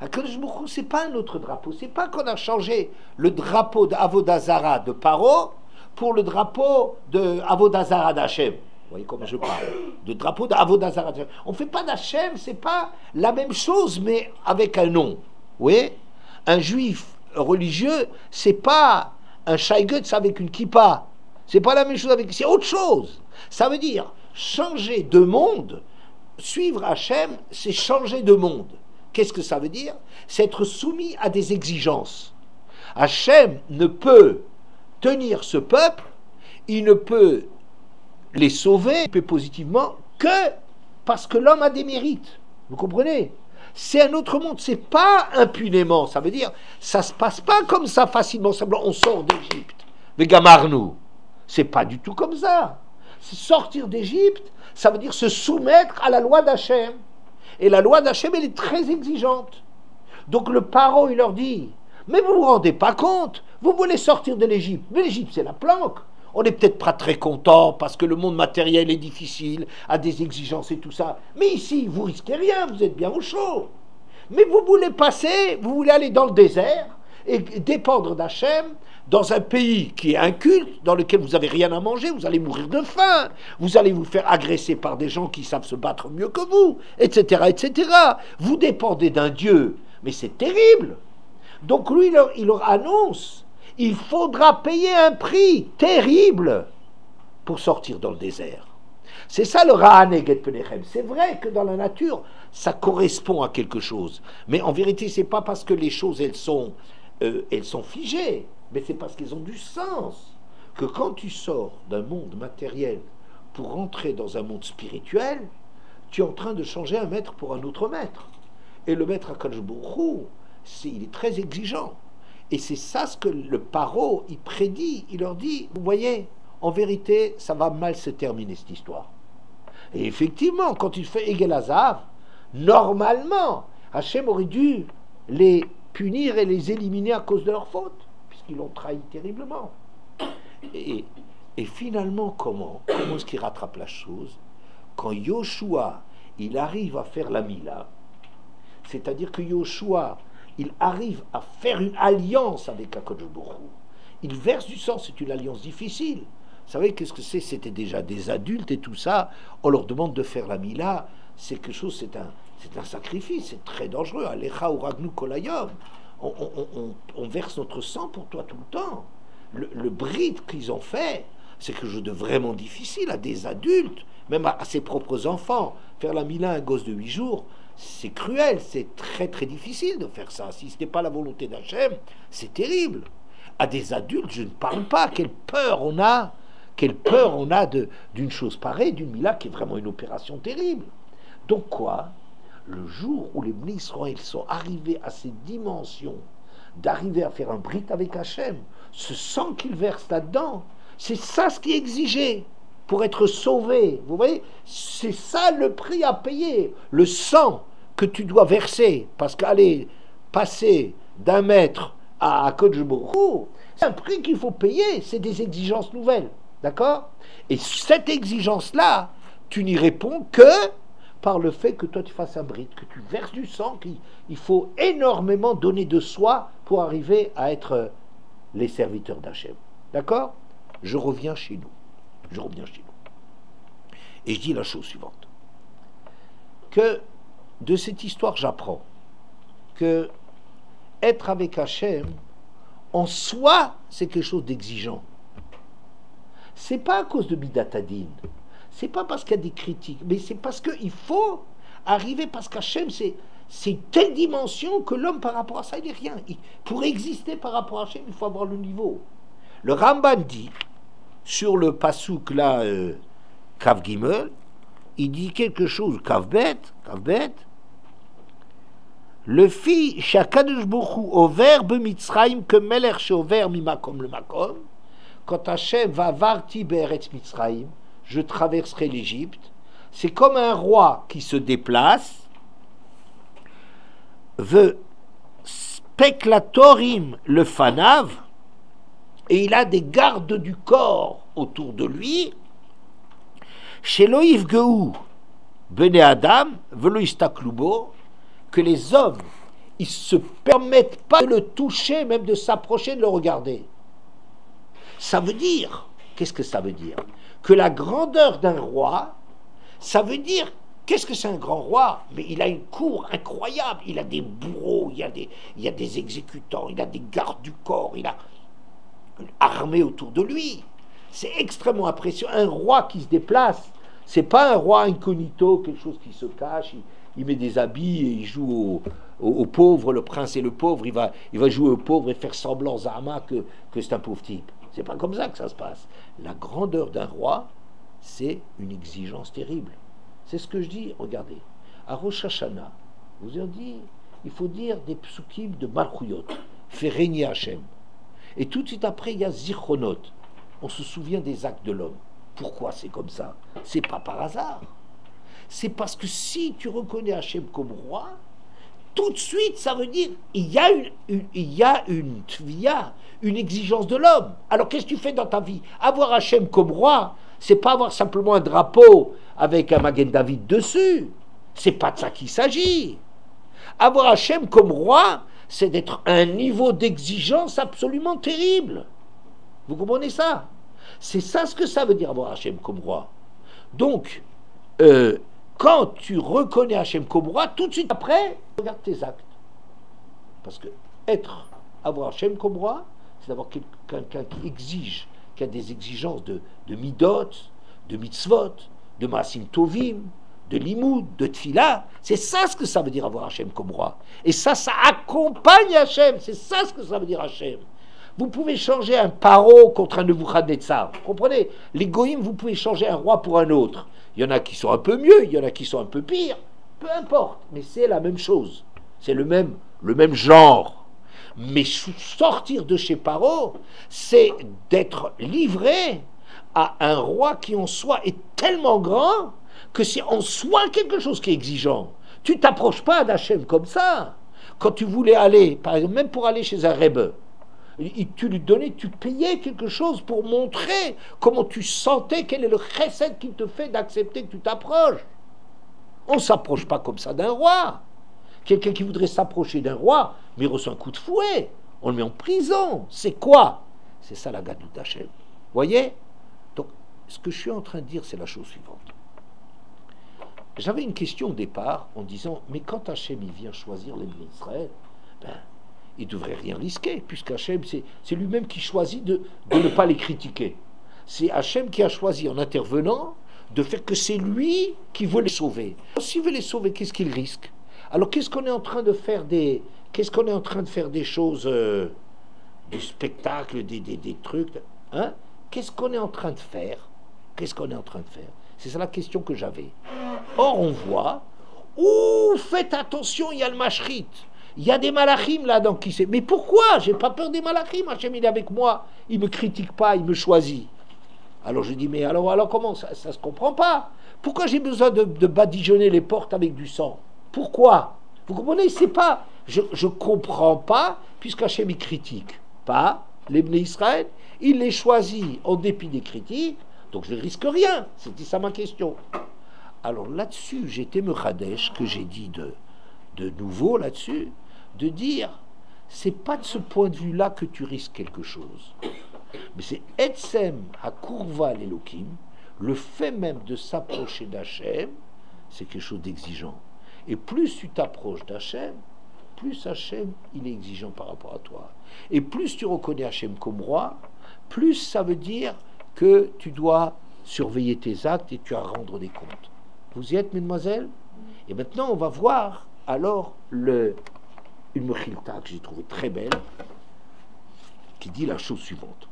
Akadosh Baruch Hu, c'est pas un autre drapeau. C'est pas qu'on a changé le drapeau d'Avodah Zara de Paro pour le drapeau de Avodah Zara d'Hachem. Vous voyez comment je parle? De drapeau d'Avodah Zara d'Hachem. On fait pas d'Hachem, c'est pas la même chose, mais avec un nom. Vous voyez? Un juif religieux, c'est pas un shaïgetz avec une kippa. C'est pas la même chose avec. C'est autre chose. Ça veut dire changer de monde. Suivre Hachem, c'est changer de monde. Qu'est-ce que ça veut dire? C'est être soumis à des exigences. Hachem ne peut tenir ce peuple, il ne peut les sauver positivement que parce que l'homme a des mérites. Vous comprenez? C'est un autre monde, c'est pas impunément. Ça veut dire, ça se passe pas comme ça facilement. On sort d'Égypte, mais gamarnou, c'est pas du tout comme ça. Sortir d'Égypte, ça veut dire se soumettre à la loi d'Hachem. Et la loi d'Hachem, elle est très exigeante. Donc le paro, il leur dit, mais vous vous rendez pas compte, vous voulez sortir de l'Égypte, mais l'Égypte c'est la planque. On n'est peut-être pas très content parce que le monde matériel est difficile, a des exigences et tout ça. Mais ici, vous risquez rien, vous êtes bien au chaud. Mais vous voulez passer, vous voulez aller dans le désert et dépendre d'Hachem dans un pays qui est inculte, dans lequel vous n'avez rien à manger, vous allez mourir de faim, vous allez vous faire agresser par des gens qui savent se battre mieux que vous, etc., etc. Vous dépendez d'un Dieu, mais c'est terrible. Donc lui, il leur annonce, il faudra payer un prix terrible pour sortir dans le désert. C'est ça le Ra'aneget Penechem. C'est vrai que dans la nature, ça correspond à quelque chose. Mais en vérité, c'est pas parce que les choses, elles sont figées, mais c'est parce qu'elles ont du sens. Que quand tu sors d'un monde matériel pour rentrer dans un monde spirituel, tu es en train de changer un maître pour un autre maître. Et le maître HaKadosh Baruch Hu, il est très exigeant. Et c'est ça ce que le paro, il prédit, il leur dit, vous voyez, en vérité, ça va mal se terminer cette histoire. Et effectivement, quand il fait Egel Hazav, normalement, Hachem aurait dû les punir et les éliminer à cause de leur faute, puisqu'ils l'ont trahi terriblement. Et finalement, comment est-ce qu'il rattrape la chose? Quand Yoshua, il arrive à faire la Mila, c'est-à-dire que Yoshua, il arrive à faire une alliance avec HaKadosh Baruch Hu. Il verse du sang, c'est une alliance difficile. Vous savez qu'est-ce que c'est? C'était déjà des adultes et tout ça. On leur demande de faire la Mila. C'est quelque chose, c'est un sacrifice, c'est très dangereux. Alecha uragnu kolayom. On verse notre sang pour toi tout le temps. Le bride qu'ils ont fait, c'est quelque chose de vraiment difficile à des adultes, même à ses propres enfants. Faire la Mila à un gosse de 8 jours, c'est cruel, c'est très très difficile de faire ça. Si ce n'est pas la volonté d'Hachem, c'est terrible. À des adultes, je ne parle pas. Quelle peur on a d'une chose pareille, d'une Mila qui est vraiment une opération terrible. Donc quoi? Le jour où les Bnei Israël sont arrivés à ces dimensions, d'arriver à faire un brit avec Hachem, ce sang qu'ils versent là-dedans, c'est ça ce qui est exigé pour être sauvé. Vous voyez, c'est ça le prix à payer, le sang que tu dois verser, parce qu'aller passer d'un maître à Kodesh Baruch Hu, c'est un prix qu'il faut payer, c'est des exigences nouvelles, d'accord? Et cette exigence-là, tu n'y réponds que par le fait que toi tu fasses un brit, que tu verses du sang, qu'il faut énormément donner de soi pour arriver à être les serviteurs d'Hachem, d'accord? Je reviens chez nous. Et je dis la chose suivante. Que de cette histoire, j'apprends que être avec Hachem, en soi, c'est quelque chose d'exigeant. C'est pas à cause de Midatadin. C'est pas parce qu'il y a des critiques, mais c'est parce qu'il faut arriver, parce qu'Hachem, c'est une telle dimension que l'homme, par rapport à ça, il n'est rien. Pour exister par rapport à Hachem, il faut avoir le niveau. Le Ramban dit, sur le pasouk là, Kav Gimel, il dit quelque chose, Kav Bet, le fi shakadosh Baruch Hu over b'Mitzrayim que Melech sheover mimakom le makom, quand Hachem va varti be'eretz Mitzrayim, je traverserai l'Égypte, c'est comme un roi qui se déplace, veut speklatorim le fanav, et il a des gardes du corps autour de lui, chez Loïf Gehou, Bene Adam, Velo Istaklubo, que les hommes, ils se permettent pas de le toucher, même de s'approcher, de le regarder. Ça veut dire, qu'est-ce que ça veut dire? Que la grandeur d'un roi, ça veut dire, qu'est-ce que c'est un grand roi? Mais il a une cour incroyable, il a des bourreaux, il y a des exécutants, il a des gardes du corps, il a une armée autour de lui. C'est extrêmement impressionnant. Un roi qui se déplace, c'est pas un roi incognito, quelque chose qui se cache, il met des habits et il joue au pauvre, le prince et le pauvre, il va jouer au pauvre et faire semblant Zahama que c'est un pauvre type. C'est pas comme ça que ça se passe. La grandeur d'un roi, c'est une exigence terrible. C'est ce que je dis, regardez. À Rosh Hashanah, vous avez dit, il faut dire des psukim de Malchuyot, fait régner Hachem. Et tout de suite après, il y a Zichronot. On se souvient des actes de l'homme. Pourquoi c'est comme ça? C'est pas par hasard. C'est parce que si tu reconnais Hachem comme roi, tout de suite, ça veut dire il y a une exigence de l'homme. Alors qu'est-ce que tu fais dans ta vie? Avoir Hachem comme roi, c'est pas avoir simplement un drapeau avec un Magen David dessus. C'est pas de ça qu'il s'agit. Avoir Hachem comme roi, c'est d'être à un niveau d'exigence absolument terrible. Vous comprenez ça? C'est ça ce que ça veut dire avoir Hachem comme roi. Donc, quand tu reconnais Hachem comme roi, tout de suite après, regarde tes actes. Parce que avoir Hachem comme roi, c'est d'avoir quelqu'un qui exige, qui a des exigences de midot, de mitzvot, de maasim tovim, de limoud, de tfila. C'est ça ce que ça veut dire avoir Hachem comme roi. Et ça accompagne Hachem. C'est ça ce que ça veut dire Hachem. Vous pouvez changer un paro contre un Nebuchadnezzar. Vous comprenez? Les goïms, vous pouvez changer un roi pour un autre. Il y en a qui sont un peu mieux, il y en a qui sont un peu pires. Peu importe, mais c'est la même chose. C'est le même genre. Mais sortir de chez Paro, c'est d'être livré à un roi qui en soi est tellement grand que c'est en soi quelque chose qui est exigeant. Tu t'approches pas d'Hachem comme ça. Quand tu voulais aller, par exemple, même pour aller chez un rebbe, tu lui donnais, tu payais quelque chose pour montrer comment tu sentais, quel est le chesed qui te fait d'accepter que tu t'approches. On ne s'approche pas comme ça d'un roi. Quelqu'un qui voudrait s'approcher d'un roi, mais il reçoit un coup de fouet. On le met en prison. C'est quoi? C'est ça la gadoute d'Hachem. Voyez? Donc, ce que je suis en train de dire, c'est la chose suivante. J'avais une question au départ en disant, mais quand Hachem il vient choisir les Bnei Israël, il ne devrait rien risquer, puisqu'Hachem, c'est lui-même qui choisit de ne pas les critiquer. C'est Hachem qui a choisi, en intervenant, de faire que c'est lui qui veut les sauver. S'il veut les sauver, qu'est-ce qu'il risque? Alors qu'est-ce qu'on est en train de faire des choses, du spectacle, des trucs, hein? Qu'est-ce qu'on est en train de faire? C'est ça la question que j'avais. Or, on voit, faites attention, il y a le mashrit. Il y a des malachim là-dedans qui sait. Mais pourquoi? J'ai pas peur des malachim. Hachem, il est avec moi. Il me critique pas, il me choisit. Alors je dis, mais alors comment ça se comprend pas? Pourquoi j'ai besoin de badigeonner les portes avec du sang? Pourquoi? Vous comprenez? C'est pas. Je comprends pas, puisqu'Hachem il critique pas les Bnei Israël. Il les choisit en dépit des critiques. Donc je ne risque rien. C'était ça ma question. Alors là-dessus, j'étais Mechadesh, que j'ai dit de nouveau là-dessus, de dire, c'est pas de ce point de vue-là que tu risques quelque chose. Mais c'est Etsem HaKurva l'Elokim, le fait même de s'approcher d'Hachem, c'est quelque chose d'exigeant. Et plus tu t'approches d'Hachem, plus Hachem, il est exigeant par rapport à toi. Et plus tu reconnais Hachem comme roi, plus ça veut dire que tu dois surveiller tes actes et tu as à rendre des comptes. Vous y êtes, mesdemoiselles? Et maintenant, on va voir alors une Mechilta que j'ai trouvée très belle, qui dit la chose suivante.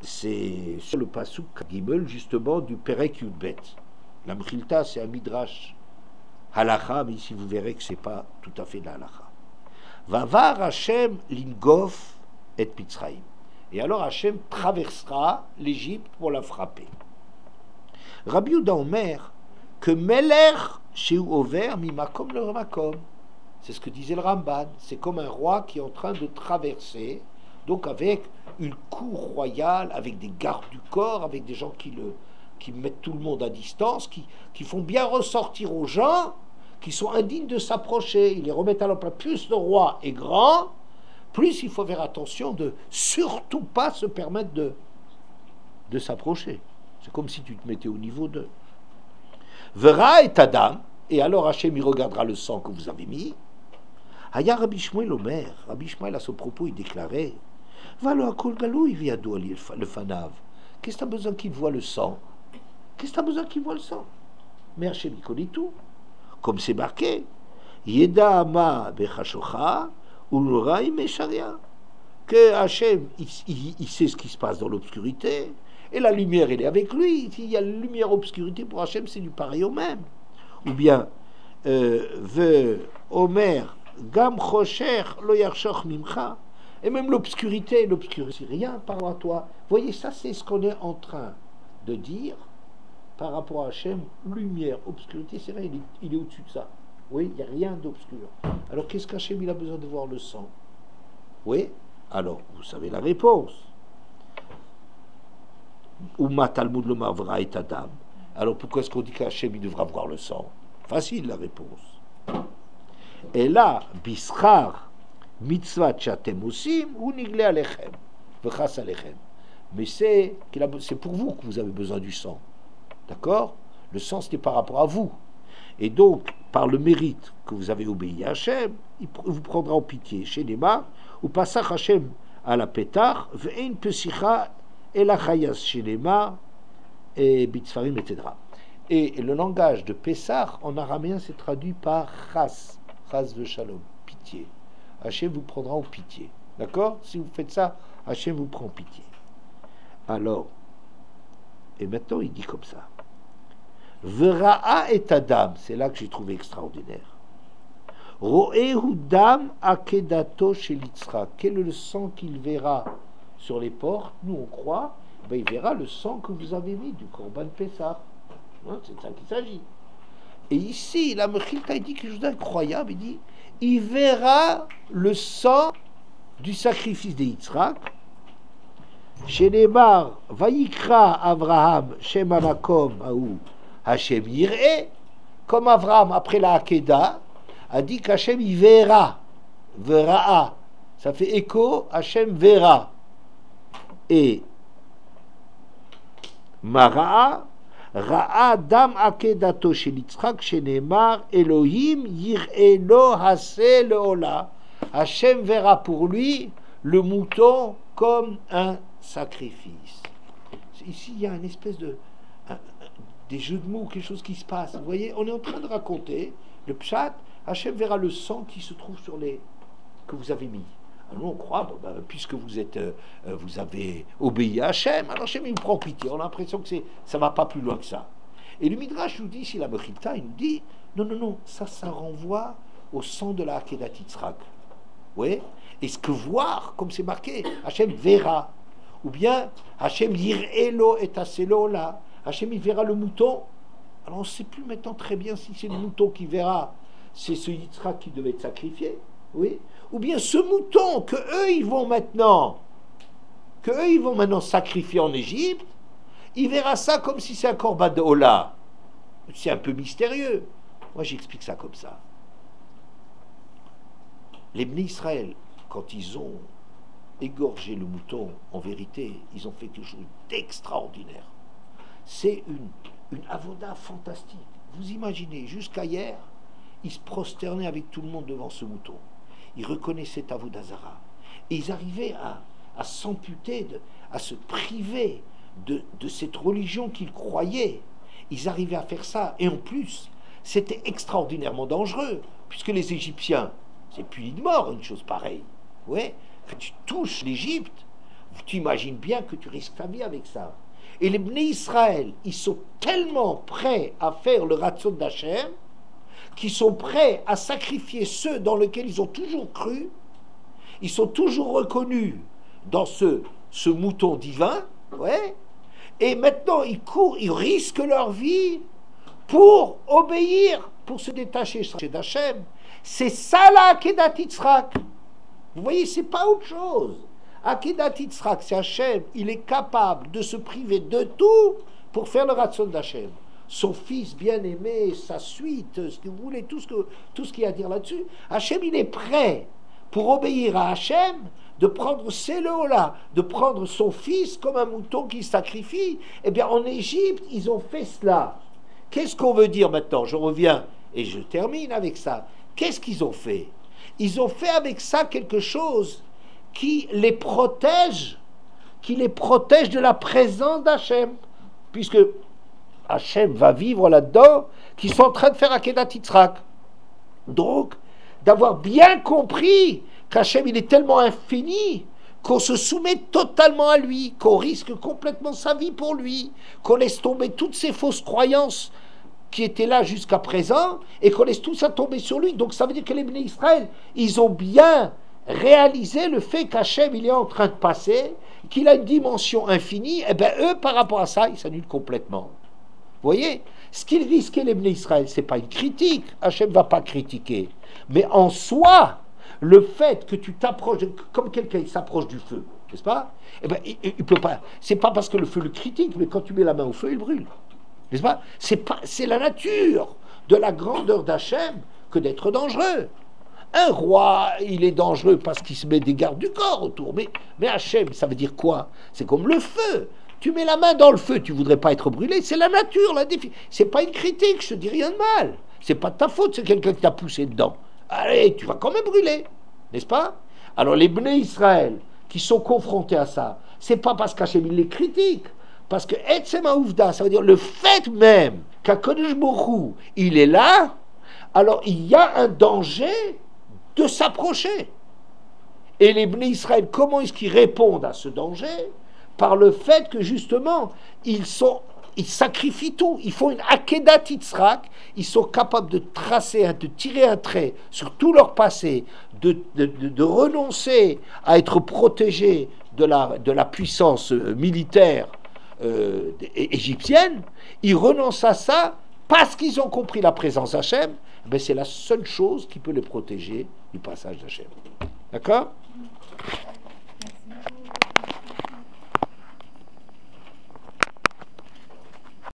C'est sur le pasuk Gimel, justement, du Perek Yudbet. La Mechilta, c'est un midrash halacha, mais ici vous verrez que c'est pas tout à fait de la halacha. Vavar Hashem lingof et Mitzrayim. Et alors Hashem traversera l'Égypte pour la frapper. Rabbi Yehuda Omer que Meler chez Over mimakom le makom. C'est ce que disait le Ramban. C'est comme un roi qui est en train de traverser, donc avec une cour royale, avec des gardes du corps, avec des gens qui mettent tout le monde à distance, qui font bien ressortir aux gens qui sont indignes de s'approcher. Ils les remettent à l'emploi. Plus le roi est grand, plus il faut faire attention de surtout pas se permettre de s'approcher. C'est comme si tu te mettais au niveau de Vera et Adam, et alors Hachem il regardera le sang que vous avez mis. Aya Rabbi Shmuel Omer, Rabbi Shmuel à ce propos il déclarait Valo akol galou il vient d'où le fanav. Qu'est-ce que tu as besoin qu'il voit le sang? Qu'est-ce que tu as besoin qu'il voit le sang? Mais Hachem il connaît tout. Comme c'est marqué Yeda ama bechashocha uluraim esharia. que Hachem, il sait ce qui se passe dans l'obscurité, et la lumière, elle est avec lui. S'il y a lumière, obscurité, pour Hachem, c'est du pareil au même. Ou bien, Ve Omer, Gam Chocher, Lo Yarchoch Mimcha, et même l'obscurité, c'est rien par rapport à toi. Vous voyez, ça, c'est ce qu'on est en train de dire par rapport à Hachem. Lumière, obscurité, c'est rien, il est au-dessus de ça. Oui, il n'y a rien d'obscur. Alors, qu'est-ce qu'Hachem, il a besoin de voir le sang? Oui, alors, vous savez la réponse. Uma Talmud le Marvra et Adam. Alors, pourquoi est-ce qu'on dit qu'Hachem, il devra voir le sang? Facile, la réponse. Et là, Bischar, Mitzvah Chatem Osim, ou Nigle Alechem, Vechas Alechem. Mais c'est pour vous que vous avez besoin du sang. D'accord? Le sang, c'était par rapport à vous. Et donc, par le mérite que vous avez obéi à Hachem, il vous prendra en pitié. Chez Neymar, ou Passach Hachem à la Pétar, Ve'en Pesicha et la Chayas chez Neymar, et Bitzfarim, etc. Et le langage de Pessah en araméen c'est traduit par Chas, Chas de Shalom, pitié. Hachem vous prendra en pitié. D'accord? Si vous faites ça, Hachem vous prend en pitié. Alors, et maintenant il dit comme ça. Vera'a et Adam, c'est là que j'ai trouvé extraordinaire. Ro'ehu dam akedato shel Yitzchak. Quel est le sang qu'il verra sur les portes? Nous on croit, ben, il verra le sang que vous avez mis du Korban Pessah. C'est de ça qu'il s'agit. Et ici, la Mechilta dit quelque chose d'incroyable. Il dit, il verra le sang du sacrifice de Yitzhak. Chez les Bar, Vayikra Avraham, Shem Amakom, Aou, Hachem Yir'e, comme Avraham, après la Hakeda, a dit qu'Hachem il verra. Vera'a. Ça fait écho, Hachem verra. Et Mara'a, Ra'a dam akedato shel Yitzchak shenemar Elohim yir'elo hase leola. Hachem verra pour lui le mouton comme un sacrifice. Ici, il y a une espèce de des jeux de mots, quelque chose qui se passe. Vous voyez, on est en train de raconter le pshat. Hachem verra le sang qui se trouve sur les que vous avez mis. Alors on croit, bon, ben, puisque vous avez obéi à Hachem, alors Hachem il vous prend pitié. On a l'impression que ça va pas plus loin que ça. Et le Midrash nous dit, ici la Mechilta, il nous dit, non, ça renvoie au sang de la Hakedat Yitzhak. Oui. Et ce que voir, comme c'est marqué, Hachem verra. Ou bien, Hachem yir'elo et aselo là. Hachem il verra le mouton. Alors on ne sait plus maintenant très bien si c'est le mouton qui verra, c'est ce Yitzhak qui devait être sacrifié. Oui. Ou bien ce mouton que eux ils vont maintenant sacrifier en Égypte, il verra ça comme si c'est un korban de Ola. C'est un peu mystérieux. Moi j'explique ça comme ça. Les Bnei Israël, quand ils ont égorgé le mouton, en vérité, ils ont fait quelque chose d'extraordinaire. C'est une avoda fantastique. Vous imaginez, jusqu'à hier, ils se prosternaient avec tout le monde devant ce mouton. Ils reconnaissaient Avodazara. Et ils arrivaient à s'amputer, à se priver de cette religion qu'ils croyaient. Ils arrivaient à faire ça. Et en plus, c'était extraordinairement dangereux, puisque les Égyptiens, c'est puni de mort, une chose pareille. Ouais, que tu touches l'Égypte, tu imagines bien que tu risques ta vie avec ça. Et les Bnei Israël, ils sont tellement prêts à faire le Ratzon d'Hachem, qui sont prêts à sacrifier ceux dans lesquels ils ont toujours cru, ils sont toujours reconnus dans ce mouton divin, ouais, et maintenant ils courent, ils risquent leur vie pour obéir, pour se détacher d'Hachem. C'est ça la Akedat Yitzhak. Vous voyez, c'est pas autre chose. Akedat Yitzhak, c'est Hachem, il est capable de se priver de tout pour faire le Ratzon d'Hachem. Son fils bien-aimé, sa suite, ce que vous voulez, tout ce qu'il y a à dire là-dessus. Hachem, il est prêt, pour obéir à Hachem, de prendre Sélola, de prendre son fils comme un mouton qui sacrifie. Eh bien, en Égypte, ils ont fait cela. Qu'est-ce qu'on veut dire maintenant? Je reviens et je termine avec ça. Qu'est-ce qu'ils ont fait? Ils ont fait avec ça quelque chose qui les protège de la présence d'Hachem, puisque Hachem va vivre là-dedans, qui sont en train de faire Akedat Yitzhak. Donc, d'avoir bien compris qu'Hachem, il est tellement infini qu'on se soumet totalement à lui, qu'on risque complètement sa vie pour lui, qu'on laisse tomber toutes ces fausses croyances qui étaient là jusqu'à présent, et qu'on laisse tout ça tomber sur lui. Donc ça veut dire que les Bnei Israël, ils ont bien réalisé le fait qu'Hachem, il est en train de passer, qu'il a une dimension infinie, et bien eux, par rapport à ça, ils s'annulent complètement. Vous voyez, ce qu'ils risquaient les Bnei Israël, ce n'est pas une critique, Hachem ne va pas critiquer, mais en soi, le fait que tu t'approches, comme quelqu'un qui s'approche du feu, n'est-ce pas? Eh ben, il peut pas. C'est pas parce que le feu le critique, mais quand tu mets la main au feu, il brûle, n'est-ce pas? C'est la nature de la grandeur d'Hachem que d'être dangereux. Un roi, il est dangereux parce qu'il se met des gardes du corps autour. Mais Hachem, ça veut dire quoi? C'est comme le feu. Tu mets la main dans le feu, tu voudrais pas être brûlé. C'est la nature, la défi. C'est pas une critique, je te dis rien de mal. C'est pas de ta faute, c'est quelqu'un qui t'a poussé dedans. Allez, tu vas quand même brûler, n'est-ce pas? Alors les Bnei Israël qui sont confrontés à ça, c'est pas parce qu'Hachem il les critique, parce que Etzema Ouvda, ça veut dire le fait même qu'Akadosh Baruch Hu, il est là, alors il y a un danger de s'approcher. Et les Bnei Israël, comment est-ce qu'ils répondent à ce danger? Par le fait que justement, ils sacrifient tout. Ils font une Akedat Yitzhak. Ils sont capables de tirer un trait sur tout leur passé, de renoncer à être protégés de la puissance militaire égyptienne. Ils renoncent à ça parce qu'ils ont compris la présence d'Hachem. Ben c'est la seule chose qui peut les protéger du passage d'Hachem. D'accord?